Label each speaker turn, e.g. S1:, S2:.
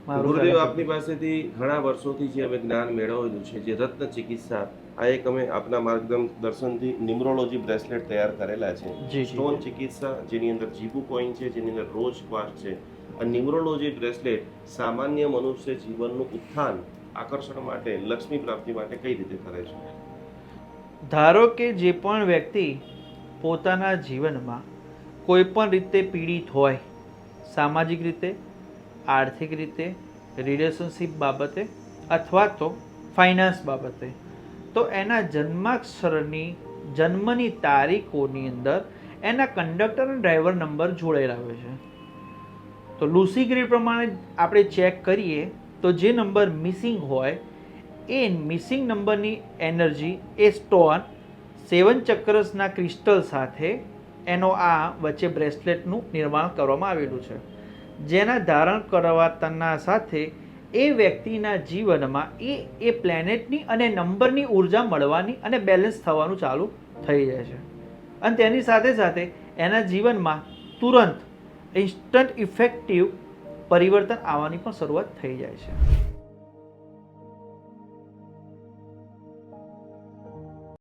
S1: ગુરુદેવ આપની પાસેથી ઘણા વર્ષોથી જે અમે જ્ઞાન મેળવેલું છે, જે રત્ન ચિકિત્સા, આ એક અમે આપના માર્ગદર્શનથી ન્યુમરોલોજી બ્રેસલેટ તૈયાર કરેલા છે. સ્ટોન ચિકિત્સા, જેની અંદર જીબુ કોઈન છે, જેની અંદર રોઝ ક્વાર્ટઝ છે. આ ન્યુમરોલોજી બ્રેસલેટ સામાન્ય મનુષ્ય જીવનનું ઉત્થાન, આકર્ષણ માટે, લક્ષ્મી પ્રાપ્તિ માટે કઈ રીતે કરે છે?
S2: ધારો કે જે પણ વ્યક્તિ પોતાના જીવનમાં કોઈ પણ રીતે પીડિત હોય, સામાજિક રીતે, આર્થિક રીતે, રિલેશનશિપ બાબતે અથવા તો ફાઇનાન્સ બાબતે, તો એના જન્માક્ષરની જન્મની તારીખોની અંદર એના કંડક્ટર અને ડ્રાઈવર નંબર જોડેલા હોય છે. તો લુસી ગ્રીડ પ્રમાણે આપણે ચેક કરીએ તો જે નંબર મિસિંગ હોય એ મિસિંગ નંબરની એનર્જી એ સ્ટોન 7 ચક્રસના ક્રિસ્ટલ સાથે એનો આ વચ્ચે બ્રેસલેટનું નિર્માણ કરવામાં આવેલું છે, જેના ધારણ કરવાના સાથે એ વ્યક્તિના જીવનમાં એ પ્લેનેટની અને નંબરની ઉર્જા મળવાની અને બેલેન્સ થવાનું ચાલુ થઈ જાય છે. અને તેની સાથે સાથે એના જીવનમાં તુરંત ઇન્સ્ટન્ટ ઇફેક્ટિવ પરિવર્તન આવવાની પણ શરૂઆત થઈ જાય છે.